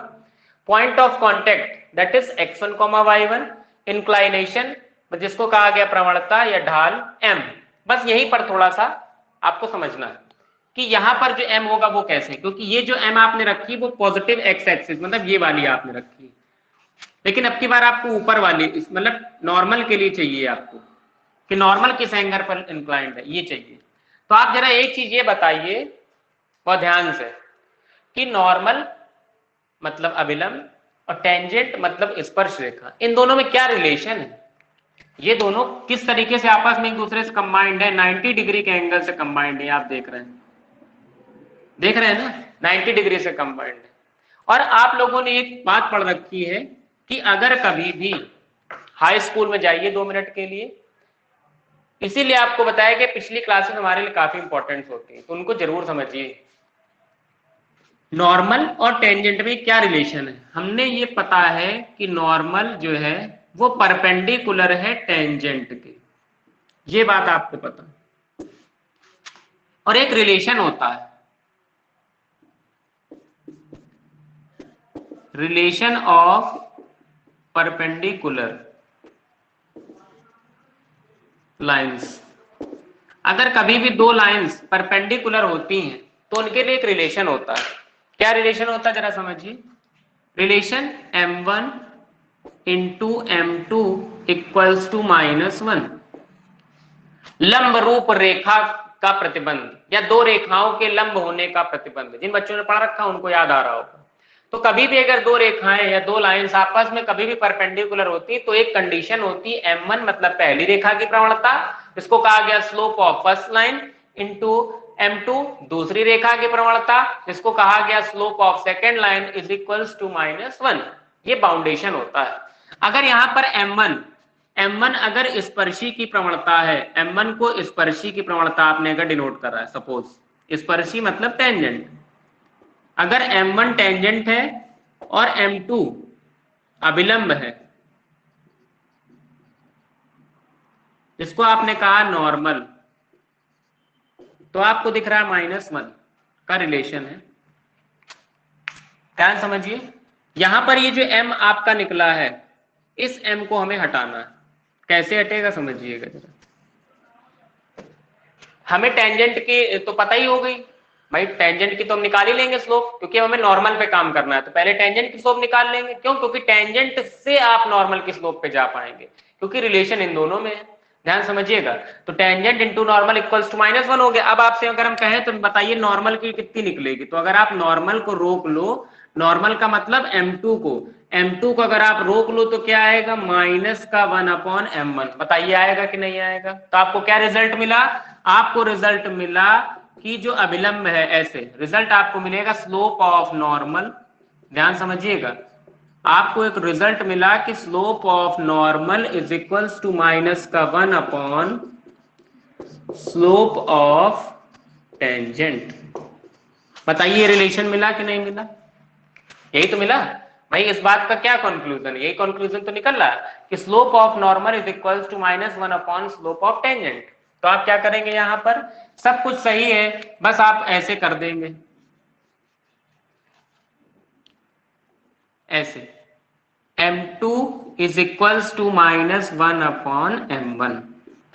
Speaker 1: point of contact that is x1, y1, inclination जिसको कहा गया प्रवणता या ढाल m। बस यहीं पर थोड़ा सा आपको समझना है कि यहां पर जो m होगा वो कैसे, क्योंकि ये जो m आपने रखी वो पॉजिटिव x एक्सिस, मतलब ये वाली आपने रखी, लेकिन अब की बार आपको ऊपर वाली, मतलब नॉर्मल के लिए चाहिए आपको कि नॉर्मल किस एंगल पर इंक्लाइंड है, ये चाहिए। तो आप जरा एक चीज ये बताइए बहुत ध्यान से कि नॉर्मल मतलब अभिलंब और टेंजेंट मतलब स्पर्श रेखा। इन दोनों में क्या रिलेशन है, ये दोनों किस तरीके से आपस में एक दूसरे से कंबाइंड है, 90 डिग्री के एंगल से कंबाइंड है, आप देख रहे हैं, देख रहे हैं ना, 90 डिग्री से कंबाइंड है। और आप लोगों ने एक बात पढ़ रखी है कि अगर कभी भी हाई स्कूल में जाइए 2 मिनट के लिए, इसीलिए आपको बताया कि पिछली क्लासेस हमारे लिए काफी इंपॉर्टेंट होती है, तो उनको जरूर समझिए। नॉर्मल और टेंजेंट में क्या रिलेशन है, हमने ये पता है कि नॉर्मल जो है वो परपेंडिकुलर है टेंजेंट के, ये बात आपको पता। और एक रिलेशन होता है, रिलेशन ऑफ परपेंडिकुलर लाइंस। अगर कभी भी दो लाइंस परपेंडिकुलर होती हैं तो उनके लिए एक रिलेशन होता है। क्या रिलेशन होता है जरा समझिए। Relation m1 into m2 equals to -1। लंब रूप रेखा का प्रतिबंध या दो रेखाओं के लंब होने का प्रतिबंध, जिन बच्चों ने पढ़ रखा उनको याद आ रहा होगा। तो कभी भी अगर दो रेखाएं या दो लाइंस आपस में कभी भी परपेंडिकुलर होती तो एक कंडीशन होती m1 मतलब पहली रेखा की प्रवणता, इसको कहा गया slope of first line, into m2 दूसरी रेखा की प्रवणता, जिसको कहा गया slope of second line, is equals to -1। ये बाउंडेशन होता है। अगर यहां पर m1 अगर स्पर्शी की प्रवणता है, m1 को स्पर्शी की प्रवणता आपने अगर डिनोट कर रहा है, सपोज स्पर्शी मतलब टेंजेंट, अगर m1 टेंजेंट है और m2 अभिलंब है, जिसको आपने कहा नॉर्मल, तो आपको दिख रहा है -1 का रिलेशन है। ध्यान समझिए, यहां पर ये जो m आपका निकला है, इस m को हमें हटाना है। कैसे हटेगा समझिएगा जरा। हमें टेंजेंट की तो पता ही हो गई भाई, टेंजेंट की तो हम निकाल ही लेंगे स्लोप, क्योंकि हमें नॉर्मल पे काम करना है, तो पहले टेंजेंट की स्लोप निकाल लेंगे। क्यों? क्योंकि टेंजेंट से आप नॉर्मल की स्लोप पे जा पाएंगे, क्योंकि रिलेशन इन दोनों में है। ध्यान समझिएगा, तो tangent into normal equals to -1 हो गया। अब आपसे अगर हम कहें तो बताइए नॉर्मल की कितनी निकलेगी, तो अगर आप नॉर्मल को रोक लो, नॉर्मल का मतलब m2 को अगर आप रोक लो तो क्या आएगा, -1/m1। बताइए आएगा कि नहीं आएगा। तो आपको क्या रिजल्ट मिला, आपको रिजल्ट मिला कि जो अभिलंब है, ऐसे रिजल्ट आपको मिलेगा स्लोप ऑफ नॉर्मल। ध्यान समझिएगा, आपको एक रिजल्ट मिला कि slope of normal is equals to -1 upon slope of tangent. बताइए रिलेशन मिला कि नहीं मिला, यही तो मिला भाई। इस बात का क्या कंक्लूजन, यही कंक्लूजन तो निकल रहा है कि slope of normal is equals to -1 upon slope of tangent. तो आप क्या करेंगे, यहां पर सब कुछ सही है, बस आप ऐसे कर देंगे, ऐसे m2 is equals to -1 upon m1।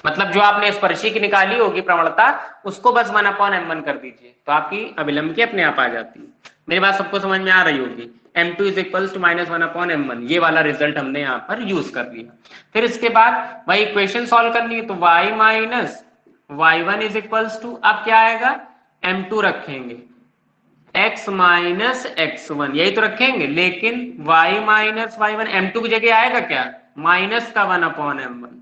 Speaker 1: मतलब जो आपने स्पर्शी की निकाली होगी प्रवणता, उसको बस 1 अपॉन m1 कर दीजिए, तो आपकी अभिलंब की अपने आप आ जाती है। मेरी बात सबको समझ में आ रही होगी। m2 is equals to -1 upon m1, ये वाला रिजल्ट हमने यहाँ पर यूज कर लिया। फिर इसके बाद वही इक्वेशन सॉल्व करनी है, तो y minus y1 is equals to, अब क्या आएगा, m2 रखेंगे x माइनस x1, यही तो रखेंगे, लेकिन y माइनस y1, m2 की जगह आएगा क्या, माइनस का 1 upon m1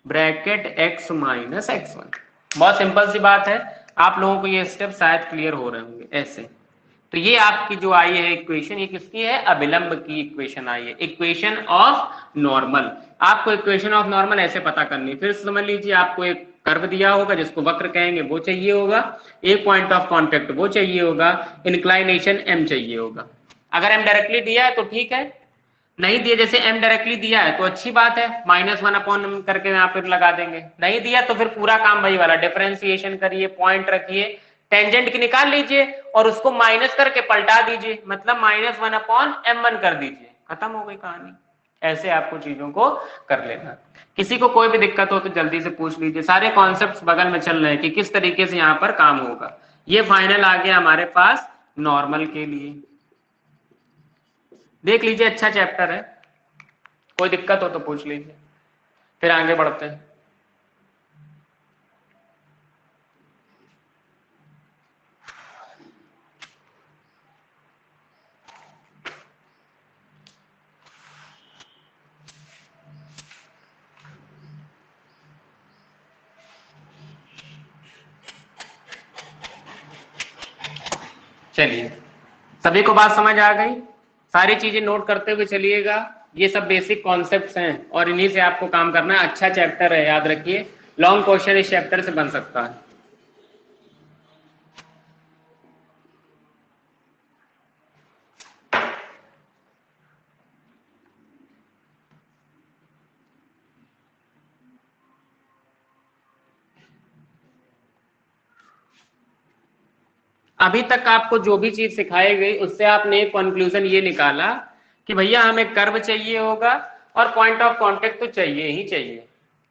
Speaker 1: bracket x minus x1। बहुत सिंपल सी बात है, आप लोगों को ये स्टेप शायद क्लियर हो रहे होंगे ऐसे। तो ये आपकी जो आई है इक्वेशन, ये किसकी है, अभिलंब की इक्वेशन आई है, इक्वेशन ऑफ नॉर्मल। आपको इक्वेशन ऑफ नॉर्मल ऐसे पता करनी है। फिर समझ लीजिए, आपको एक कर्व दिया होगा जिसको वक्र कहेंगे, वो चाहिए होगा, एक पॉइंट ऑफ कॉन्टेक्ट वो चाहिए होगा, इंक्लाइनेशन m चाहिए होगा। अगर m डायरेक्टली दिया है तो ठीक है, नहीं दिया, जैसे m डायरेक्टली दिया है तो अच्छी बात है, -1 अपॉन करके यहाँ पर लगा देंगे। नहीं दिया तो फिर पूरा काम वही वाला, डिफरेंशिएशन करिए, पॉइंट रखिए, टेंजेंट की निकाल लीजिए और उसको माइनस करके पलटा दीजिए, मतलब -1 अपॉन m1 कर दीजिए, खत्म हो गई कहानी। ऐसे आपको चीजों को कर लेना। किसी को कोई भी दिक्कत हो तो जल्दी से पूछ लीजिए, सारे कॉन्सेप्ट्स बगल में चल रहे हैं कि किस तरीके से यहाँ पर काम होगा। ये फाइनल आ गया हमारे पास नॉर्मल के लिए, देख लीजिए, अच्छा चैप्टर है, कोई दिक्कत हो तो पूछ लीजिए, फिर आगे बढ़ते हैं। चलिए, सभी को बात समझ आ गई? सारी चीजें नोट करते हुए चलिएगा। ये सब बेसिक कॉन्सेप्ट्स हैं और इन्हीं से आपको काम करना है। अच्छा चैप्टर है, याद रखिए, लॉन्ग क्वेश्चन इस चैप्टर से बन सकता है। अभी तक आपको जो भी चीज सिखाई गई उससे आपने एक कंक्लूजन ये निकाला कि भैया हमें कर्व चाहिए होगा और पॉइंट ऑफ कांटेक्ट तो चाहिए ही चाहिए,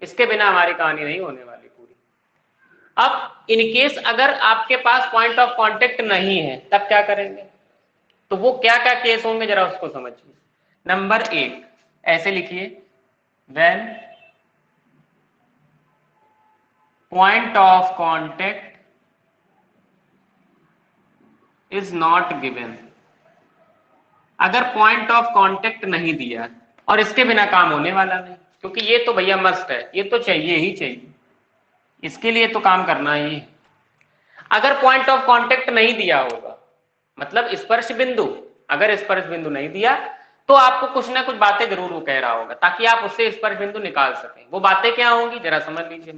Speaker 1: इसके बिना हमारी कहानी नहीं होने वाली पूरी। अब इन केस अगर आपके पास पॉइंट ऑफ कांटेक्ट नहीं है तब क्या करेंगे, तो वो क्या क्या केस होंगे जरा उसको समझिए। नंबर 1 ऐसे लिखिए, when point of contact is not given. अगर पॉइंट ऑफ कांटेक्ट नहीं दिया, और इसके बिना काम होने वाला नहीं, क्योंकि ये तो भैया मस्ट है, ये तो चाहिए ही चाहिए, इसके लिए तो काम करना ही है। अगर पॉइंट ऑफ कांटेक्ट नहीं दिया होगा, मतलब स्पर्श बिंदु, अगर स्पर्श बिंदु नहीं दिया तो आपको कुछ ना कुछ बातें जरूर वो कह रहा होगा ताकि आप उससे स्पर्श बिंदु निकाल सकें। वो बातें क्या होंगी जरा समझ लीजिए।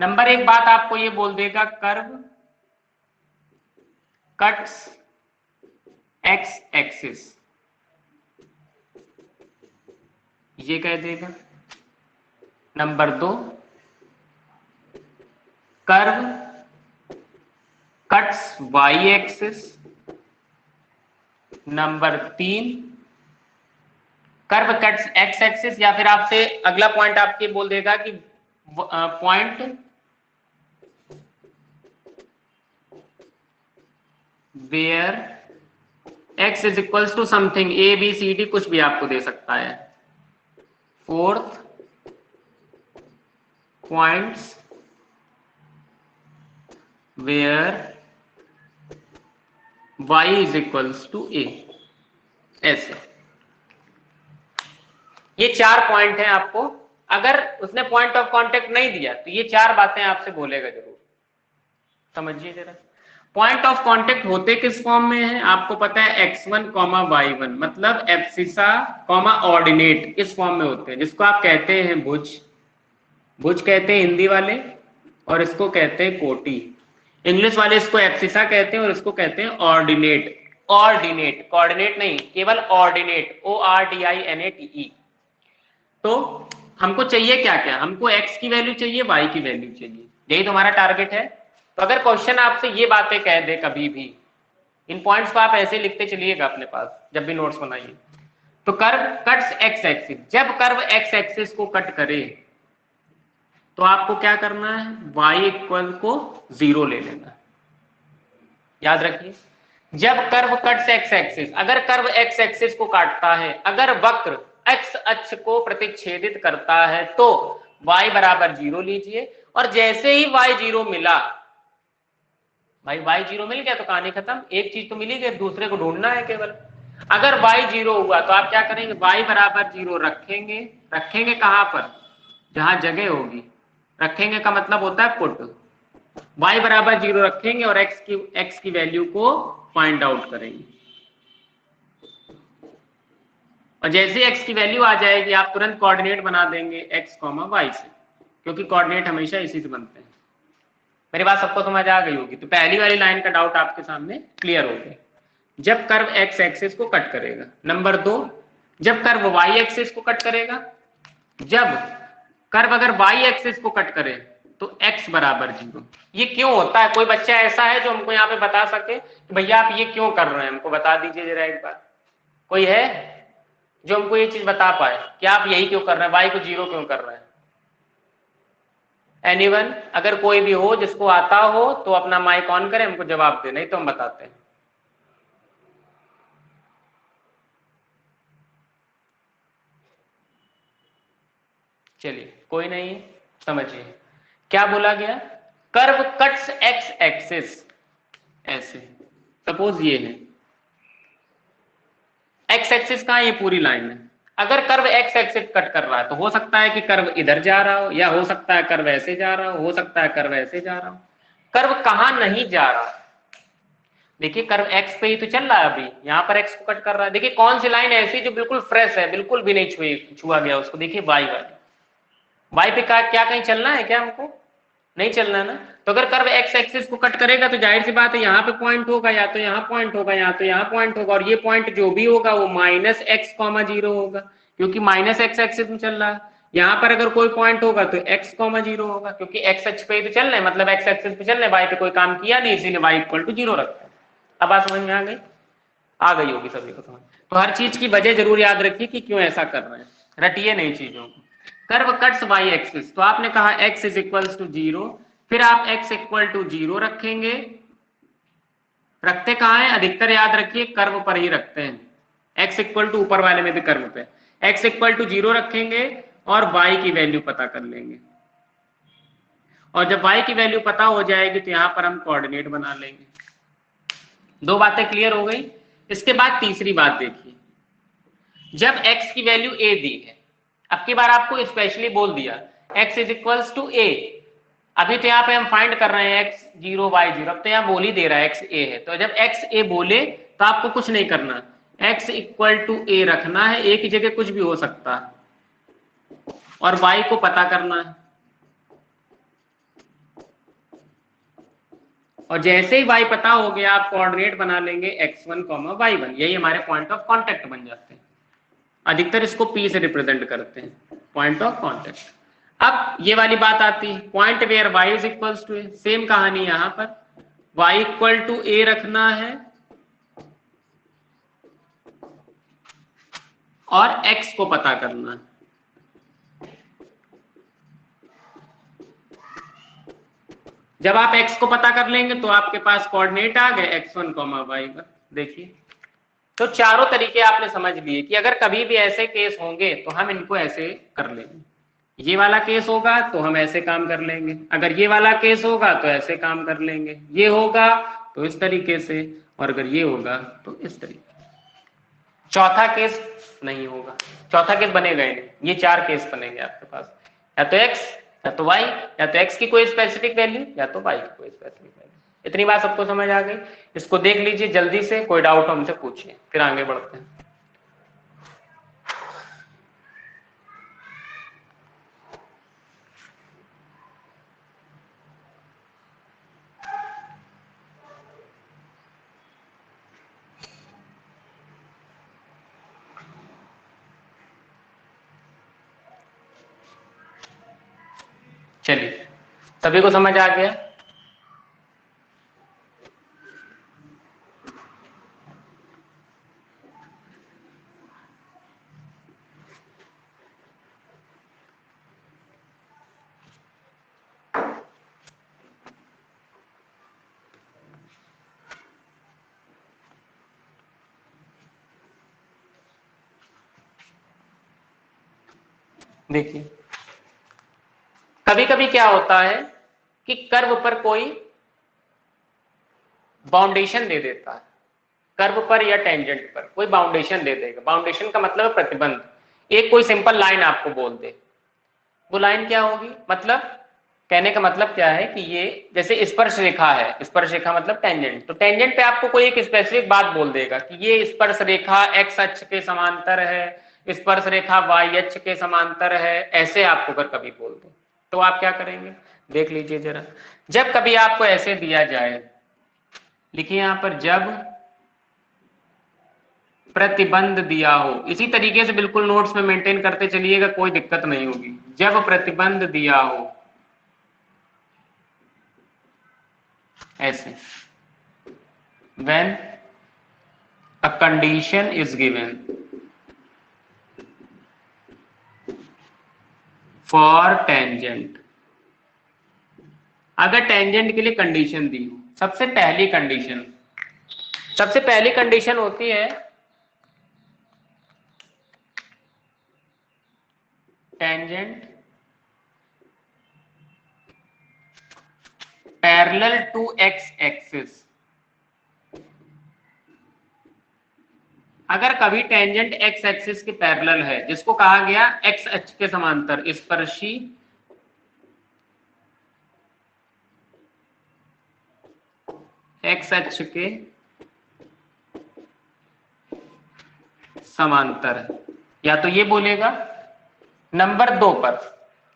Speaker 1: नंबर एक बात आपको ये बोल देगा, कर्व कट्स एक्स एक्सिस, ये कह देगा। Number 2 curve cuts Y axis. Number 3 curve cuts X axis, या फिर आपसे अगला पॉइंट आपके बोल देगा कि point where x is equals to something, A B C D कुछ भी आपको दे सकता है। 4th points where y is equals to A. ऐसे ये 4 पॉइंट है। आपको अगर उसने पॉइंट ऑफ कांटेक्ट नहीं दिया तो ये 4 बातें आपसे बोलेगा जरूर, समझिए जरा। पॉइंट ऑफ कांटेक्ट होते किस फॉर्म में है आपको पता है, x1, y1, मतलब एब्सिसा ऑर्डिनेट, इस फॉर्म में होते हैं, जिसको आप कहते हैं भुज। भुज कहते हैं हिंदी वाले, और इसको कहते हैं कोटि। इंग्लिश वाले इसको एब्सिसा कहते हैं और इसको कहते हैं ऑर्डिनेट। ऑर्डिनेट, कोऑर्डिनेट नहीं, केवल ऑर्डिनेट, ORDINATE। तो हमको चाहिए क्या क्या, हमको x की वैल्यू चाहिए, y की वैल्यू चाहिए, यही तो हमारा टारगेट है। तो अगर क्वेश्चन आपसे ये बातें कह दे कभी भी, इन पॉइंट्स को आप ऐसे लिखते चलिएगा अपने पास जब भी नोट्स बनाइए। तो कर्व कट्स एक्स एक्सिस, जब कर्व एक्स एक्सिस को कट करे तो आपको क्या करना है, y इक्वल को 0 ले लेना। याद रखिए, जब कर्व कट्स एक्स एक्सिस, अगर कर्व एक्स एक्सिस को काटता है, अगर वक्र एक्स अक्ष को प्रतिच्छेदित करता है तो y बराबर 0 लीजिए, और जैसे ही y 0 मिला, भाई y 0 मिल गया तो कहानी खत्म, एक चीज तो मिली गई, दूसरे को ढूंढना है केवल। अगर y 0 हुआ तो आप क्या करेंगे, y बराबर 0 रखेंगे। रखेंगे कहां पर, जहां जगह होगी, रखेंगे का मतलब होता है पुट। y बराबर 0 रखेंगे और x की वैल्यू को फाइंड आउट करेंगे, और जैसे x की वैल्यू आ जाएगी आप तुरंत कोऑर्डिनेट बना देंगे x, y से, क्योंकि कोऑर्डिनेट हमेशा इसी से बनते हैं। मेरी बात सबको समझ आ गई होगी। तो पहली वाली लाइन का डाउट आपके सामने क्लियर हो गया, जब कर्व x एक्सिस को कट करेगा। नंबर 2, जब कर्व y एक्सिस को कट करेगा, जब कर्व अगर y एक्सिस को कट करे तो x बराबर 0। ये क्यों होता है, कोई बच्चा ऐसा है जो हमको यहाँ पे बता सके कि भैया आप ये क्यों कर रहे हैं, हमको बता दीजिए जरा एक बार। कोई है जो हमको ये चीज बता पाए कि आप यही क्यों कर रहे हैं, y को 0 क्यों कर रहे हैं? एनीवन, अगर कोई भी हो जिसको आता हो तो अपना माइक ऑन करें, हमको जवाब दे, नहीं तो हम बताते हैं। चलिए कोई नहीं, समझिए क्या बोला गया, कर्व कट्स एक्स एक्सिस, ऐसे सपोज ये है एक्स एक्सिस का, ये पूरी लाइन है। अगर कर्व एक्स एक्सिस कट कर रहा है तो हो सकता है कि कर्व इधर जा रहा हो, या हो सकता है कर्व ऐसे जा रहा हो सकता है कर्व ऐसे जा रहा हो। कर्व कहां नहीं जा रहा, देखिए कर्व एक्स पे ही तो चल रहा है, अभी यहाँ पर एक्स को कट कर रहा है। देखिए कौन सी लाइन ऐसी जो बिल्कुल फ्रेश है, बिल्कुल भी नहीं छुआ गया उसको, देखिए वाई वाली। वाई पे क्या कहीं चलना है क्या हमको? नहीं चलना है ना। तो अगर कर्व एक्स एक्सिस को कट करेगा तो जाहिर सी बात है यहाँ पे पॉइंट होगा, या तो यहाँ पॉइंट होगा, या तो यहाँ पॉइंट होगा, और ये पॉइंट जो भी होगा वो माइनस एक्स कॉमा जीरो होगा, क्योंकि माइनस एक्स एक्सिस में चल रहा है। यहाँ पर अगर कोई पॉइंट होगा तो एक्स कॉमा जीरो होगा, क्योंकि एक्स अक्ष पे ही तो चल रहे हैं, मतलब एक्स एक्सिस पे चल रहे हैं, वाई पे कोई काम किया नहीं, इसीलिए वाई इक्वल टू जीरो रखता है। अब बात समझ में आ गई होगी सभी को समझ। तो हर चीज की वजह जरूर याद रखिए कि क्यों ऐसा कर रहे हैं, रटिए नहीं चीजों को। कर्व कट्स वाई एक्सिस, तो आपने कहा x is equal to zero, फिर आप एक्स इक्वल टू जीरो रखेंगे। रखते कहाँ है? अधिकतर याद रखिए कर्व पर ही रखते हैं, एक्स इक्वल टू ऊपर वाले में भी कर्व पे। एक्स इक्वल टू जीरो रखेंगे और वाई की वैल्यू पता कर लेंगे, और जब वाई की वैल्यू पता हो जाएगी तो यहां पर हम कोऑर्डिनेट बना लेंगे। दो बातें क्लियर हो गई। इसके बाद तीसरी बात देखिए, जब x की वैल्यू a दी है, अब की बार आपको स्पेशली बोल दिया x is equals to a, अभी तो यहाँ पे हम फाइंड कर रहे हैं x 0 y 0, अब तो यहाँ बोल ही दे रहा है x a है, तो जब x a बोले तो आपको कुछ नहीं करना, x इक्वल टू a रखना है, a की जगह कुछ भी हो सकता है, और y को पता करना है। और जैसे ही y पता हो गया आप कोऑर्डिनेट बना लेंगे x1, y1, यही हमारे पॉइंट ऑफ कांटेक्ट बन जाते हैं। अधिकतर इसको P से रिप्रेजेंट करते हैं, पॉइंट ऑफ कांटेक्ट। अब ये वाली बात आती है, point where y is equals to a, same कहानी यहां पर y इक्वल टू a रखना है और x को पता करना है। जब आप x को पता कर लेंगे तो आपके पास कोऑर्डिनेट आ गए x1, y1। देखिए तो चारों तरीके आपने समझ लिए कि अगर कभी भी ऐसे केस होंगे तो हम इनको ऐसे कर लेंगे, ये वाला केस होगा तो हम ऐसे काम कर लेंगे, अगर ये वाला केस होगा तो ऐसे काम कर लेंगे, ये होगा तो इस तरीके से, और अगर ये होगा तो इस तरीके। चौथा केस नहीं होगा, चौथा केस बनेगा ही नहीं, ये चार केस बनेंगे आपके पास, या तो x, या तो y, या तो x की कोई स्पेसिफिक वैल्यू, या तो y की कोई स्पेसिफिक वैल्यू। इतनी बात सबको समझ आ गई? इसको देख लीजिए जल्दी से, कोई डाउट हमसे पूछिए फिर आगे बढ़ते हैं। चलिए सभी को समझ आ गया? देखिए कभी कभी क्या होता है कि कर्व पर कोई बाउंडेशन दे देता है, कर्व पर या टेंजेंट पर कोई बाउंडेशन दे देगा। बाउंडेशन का मतलब है प्रतिबंध। एक कोई सिंपल लाइन आपको बोल दे, वो लाइन क्या होगी, मतलब कहने का मतलब क्या है कि ये जैसे स्पर्श रेखा है, स्पर्श रेखा मतलब टेंजेंट, तो टेंजेंट पे आपको कोई एक स्पेसिफिक बात बोल देगा कि ये स्पर्श रेखा एक्स अक्ष के समांतर है, स्पर्श रेखा वाई अक्ष के समांतर है, ऐसे आपको अगर कभी बोल दे तो आप क्या करेंगे, देख लीजिए जरा। जब कभी आपको ऐसे दिया जाए, लिखिए यहां पर, जब प्रतिबंध दिया हो, इसी तरीके से बिल्कुल नोट्स में मेंटेन करते चलिएगा, कोई दिक्कत नहीं होगी। जब प्रतिबंध दिया हो ऐसे, when a condition is given for tangent, अगर टेंजेंट के लिए कंडीशन दी हो, सबसे पहली कंडीशन होती है tangent parallel to x axis. अगर कभी टेंजेंट एक्स एक्सिस के पैरेलल है, जिसको कहा गया एक्स अक्ष के समांतर, स्पर्शी एक्स अक्ष के समांतर है, या तो ये बोलेगा। नंबर 2 पर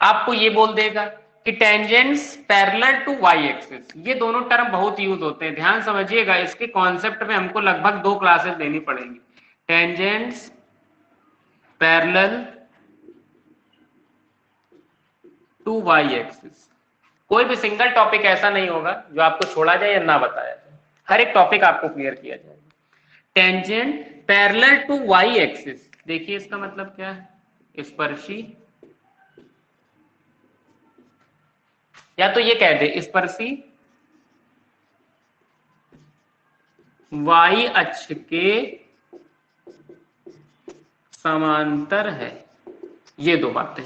Speaker 1: आपको ये बोल देगा कि tangents parallel to y axis. ये दोनों टर्म बहुत यूज होते हैं, ध्यान समझिएगा, इसके कॉन्सेप्ट में हमको लगभग 2 क्लासेस देनी पड़ेंगी। Tangents parallel to y axis. कोई भी सिंगल टॉपिक ऐसा नहीं होगा जो आपको छोड़ा जाए या ना बताया जाए, हर एक टॉपिक आपको क्लियर किया जाएगा। Tangent parallel to y axis, देखिए इसका मतलब क्या है, स्पर्शी, या तो ये कह दे स्पर्शी वाई अक्ष के समांतर है। ये 2 बातें,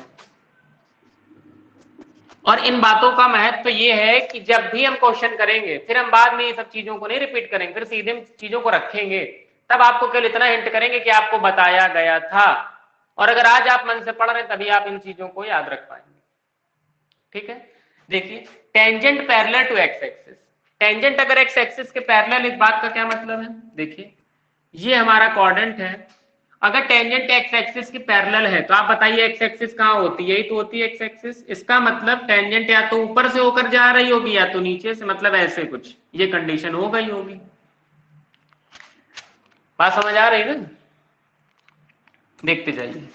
Speaker 1: और इन बातों का महत्व ये है कि जब भी हम क्वेश्चन करेंगे फिर हम बाद में ये सब चीजों को नहीं रिपीट करेंगे, फिर सीधे चीजों को रखेंगे, तब आपको केवल इतना हिंट करेंगे कि आपको बताया गया था, और अगर आज आप मन से पढ़ रहे हैं तभी आप इन चीजों को याद रख पाएंगे। ठीक है, देखिए tangent parallel to x axis. Tangent अगर एक्स एक्सिस के पैरेलल, इस बात का क्या मतलब है, देखिए ये हमारा क्वाड्रेंट है, अगर टेंजेंट एक्स एक्सिस की पैरेलल है तो आप बताइए एक्स एक्सिस कहां होती है, यही तो होती है एक्स एक्सिस। इसका मतलब टेंजेंट या तो ऊपर से होकर जा रही होगी या तो नीचे से, मतलब ऐसे कुछ ये कंडीशन हो गई होगी। बात समझ आ रही है ना, देखते जाइए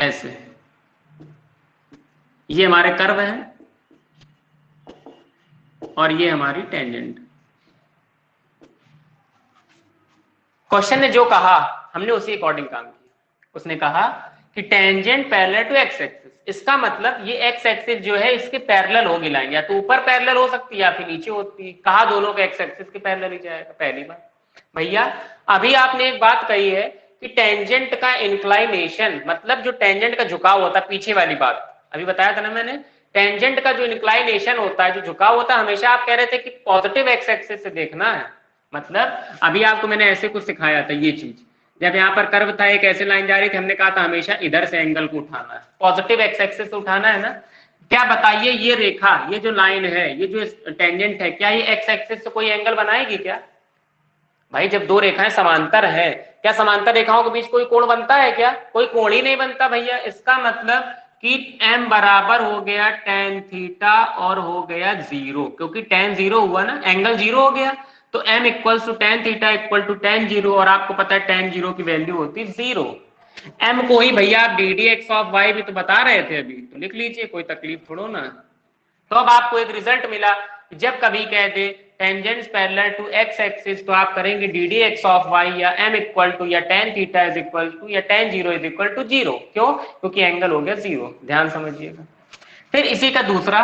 Speaker 1: ऐसे, ये हमारे कर्व है और ये हमारी टेंजेंट। क्वेश्चन ने जो कहा हमने उसी अकॉर्डिंग काम किया। उसने कहा कि tangent parallel to x axis, इसका मतलब ये एक्स एक्सिस जो है इसके पैरेलल होगी लाइन, या तो ऊपर पैरेलल हो सकती है या फिर नीचे होती है। कहा दोनों के एक्स एक्सिस के पैरेलल ही जाएगा। पहली बात भैया, अभी आपने एक बात कही है कि टेंजेंट का इंक्लाइनेशन, मतलब जो टेंजेंट का झुकाव होता है, पीछे वाली बात अभी बताया था ना मैंने, टेंजेंट का जो इंक्लाइनेशन होता है, जो झुकाव होता है, हमेशा आप कह रहे थे कि पॉजिटिव एक्स एक्सिस से देखना है। मतलब अभी आपको मैंने ऐसे कुछ सिखाया था, ये चीज जब यहाँ पर कर्व था, एक ऐसे लाइन जा रही थी, हमने कहा था हमेशा इधर से एंगल को उठाना है, पॉजिटिव एक्स एक्सिस से उठाना है ना। क्या बताइए, ये रेखा, ये जो लाइन है, ये जो टेंजेंट है, क्या ये एक्स एक्सिस से कोई एंगल बनाएगी क्या? भाई जब 2 रेखाएं समांतर है, क्या समांतर रेखाओं के बीच कोई कोण बनता है क्या? कोई कोण ही नहीं बनता भैया। इसका मतलब कि m बराबर हो गया tan थीटा और हो गया 0, क्योंकि tan 0 हुआ ना, एंगल 0 हो गया, तो m equals to tan theta equal to tan 0, और आपको पता है tan 0 की वैल्यू होती है 0। m को ही भैया आप d D x of y भी तो बता रहे थे अभी, तो लिख लीजिए, कोई तकलीफ थोड़ो ना। तो अब आपको एक रिजल्ट मिला, जब कभी कह दे tangents parallel to x axis, तो आप करेंगे D D x of y या m इक्वल टू या tan theta is equal to या tan 0 इज इक्वल टू 0। क्यों? क्योंकि एंगल हो गया 0। ध्यान समझिएगा। फिर इसी का दूसरा,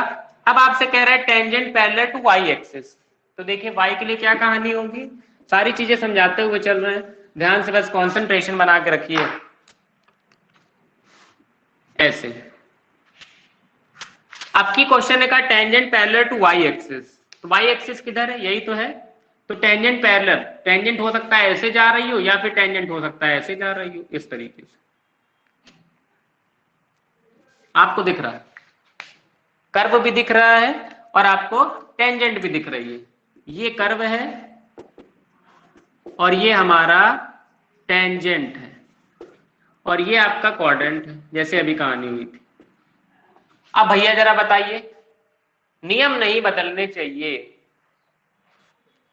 Speaker 1: अब आपसे कह रहा है tangent parallel to y axis, तो देखिए y के लिए क्या कहानी होगी, सारी चीजें समझाते हुए चल रहे हैं, ध्यान से बस कॉन्सेंट्रेशन बना के रखिए। ऐसे आपकी क्वेश्चन ने कहा tangent parallel to y axis, तो वाई एक्सिस किधर है, यही तो है, तो टेंजेंट पैरेलल, टेंजेंट हो सकता है ऐसे जा रही हो या फिर टेंजेंट हो सकता है ऐसे जा रही हो, इस तरीके से आपको दिख रहा है, कर्व भी दिख रहा है और आपको टेंजेंट भी दिख रही है। ये कर्व है और ये हमारा टेंजेंट है, और ये आपका क्वाड्रेंट है, जैसे अभी कहानी हुई थी। अब भैया जरा बताइए, नियम नहीं बदलने चाहिए,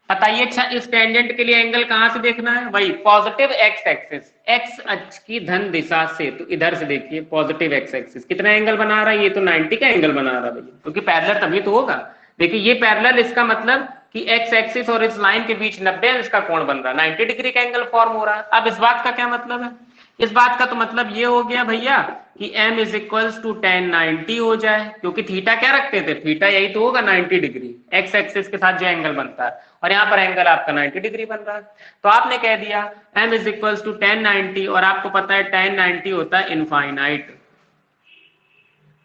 Speaker 1: बताइए अच्छा इस टेंजेंट के लिए एंगल कहां से देखना है, वही पॉजिटिव एक्स एक्सिस, एक्स अक्ष की धन दिशा से, तो इधर से देखिए पॉजिटिव एक्स एक्सिस कितना एंगल बना रहा है, ये तो 90 का एंगल बना रहा है भैया, क्योंकि पैरेलल तभी तो होगा। देखिए ये पैरेलल, इसका मतलब कि एक्स एक्सिस और इस लाइन के बीच 90 अंश का कोण बन रहा है, 90 डिग्री का एंगल फॉर्म हो रहा है। अब इस बात का क्या मतलब है, इस बात का तो मतलब ये हो गया भैया कि m is equals to tan 90 हो जाए, क्योंकि थीटा क्या रखते थे, थीटा यही तो होगा 90 डिग्री, एक्स एक्सिस के साथ जो एंगल बनता है, और यहाँ पर एंगल आपका 90 डिग्री बन रहा है। तो आपने कह दिया m is equals to tan 90, और आपको पता है tan 90 होता है इनफाइनाइट।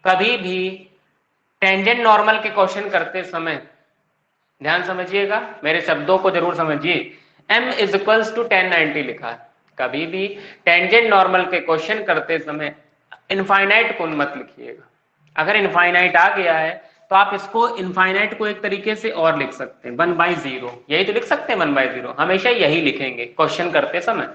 Speaker 1: कभी भी टेंजेंट नॉर्मल के क्वेश्चन करते समय ध्यान समझिएगा, मेरे शब्दों को जरूर समझिए, m is equals to tan 90 लिखा है, कभी भी टेंजेंट नॉर्मल के क्वेश्चन करते समय इनफाइनाइट कोण मत लिखिएगा। अगर इनफाइनाइट आ गया है तो तो आप इसको इनफाइनाइट को एक तरीके से और लिख सकते हैं 1/0, यही तो लिख सकते हैं 1/0, हमेशा यही लिखेंगे क्वेश्चन करते समय।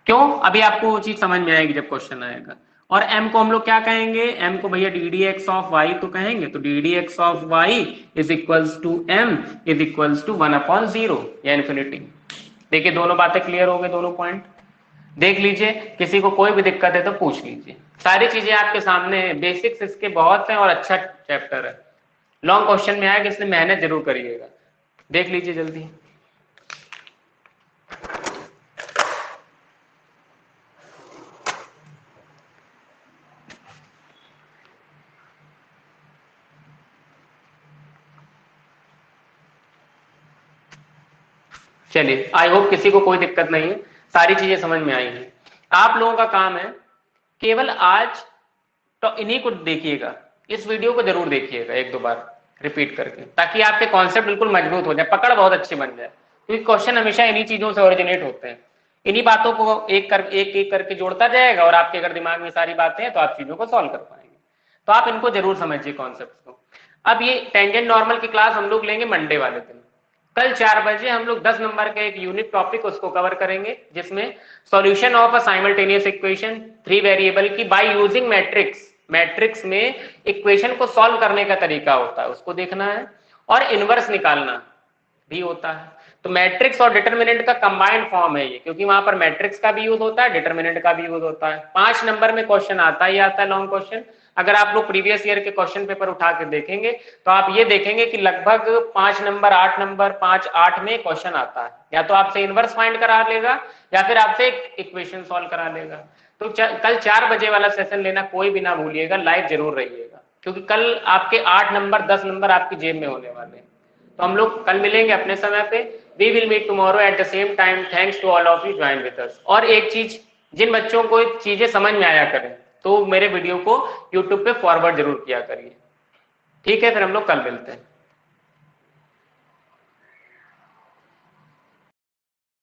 Speaker 1: क्यों? अभी आपको वो चीज समझ में आएगी जब क्वेश्चन आएगा। और m को हम लोग क्या कहेंगे? m को भैया ddx ऑफ y तो कहेंगे, तो ddx of y is equals to m is equals to 1/0 या इन्फिनिटी। देखिए दोनों बातें क्लियर हो गई, दोनों पॉइंट देख लीजिए, किसी को कोई भी दिक्कत है तो पूछ लीजिए। सारी चीजें आपके सामने है, बेसिक्स इसके बहुत हैं और अच्छा चैप्टर है। लॉन्ग क्वेश्चन में आएगा इसलिए मेहनत जरूर करिएगा। देख लीजिए जल्दी। चलिए, आई होप किसी को कोई दिक्कत नहीं है, सारी चीजें समझ में आई हैं। आप लोगों का काम है केवल आज तो इन्हीं को देखिएगा, इस वीडियो को जरूर देखिएगा एक दो बार रिपीट करके, ताकि आपके कॉन्सेप्ट बिल्कुल मजबूत हो जाए, पकड़ बहुत अच्छी बन जाए। क्योंकि क्वेश्चन हमेशा इन्हीं चीजों से ओरिजिनेट होते हैं, इन्हीं बातों को एक एक करके जोड़ता जाएगा और आपके अगर दिमाग में सारी बातें हैं तो आप चीजों को सॉल्व कर पाएंगे। तो आप इनको जरूर समझिए कॉन्सेप्ट को। अब ये टेंजेंट नॉर्मल की क्लास हम लोग लेंगे मंडे वाले दिन। कल 4 बजे हम लोग 10 नंबर का एक यूनिट टॉपिक उसको कवर करेंगे, जिसमें solution of a simultaneous equation 3 variable की बाय यूजिंग मैट्रिक्स। मैट्रिक्स में इक्वेशन को सॉल्व करने का तरीका होता है, उसको देखना है, और इनवर्स निकालना भी होता है। तो मैट्रिक्स और डिटरमिनेंट का कंबाइंड फॉर्म है ये, क्योंकि वहां पर मैट्रिक्स का भी यूज होता है, डिटरमिनेंट का भी यूज होता है। 5 नंबर में क्वेश्चन आता ही आता है लॉन्ग क्वेश्चन। अगर आप लोग प्रीवियस ईयर के क्वेश्चन पेपर उठा के देखेंगे तो आप ये देखेंगे कि लगभग 5 नंबर 8 नंबर 5 8 में क्वेश्चन आता है। या तो आपसे इनवर्स फाइंड करा लेगा या फिर आपसे इक्वेशन सॉल्व करा लेगा। तो कल 4 बजे वाला सेशन लेना कोई भी ना भूलिएगा, लाइव जरूर रहिएगा, क्योंकि कल आपके 8 नंबर 10 नंबर आपकी जेब में होने वाले हैं। तो हम लोग कल मिलेंगे अपने समय पे। We will meet tomorrow at the same time. Thanks to all of you join with us. और एक चीज, जिन बच्चों को चीजें समझ में आया करें तो मेरे वीडियो को यूट्यूब पे फॉरवर्ड जरूर किया करिए। ठीक है, फिर हम लोग कल मिलते हैं।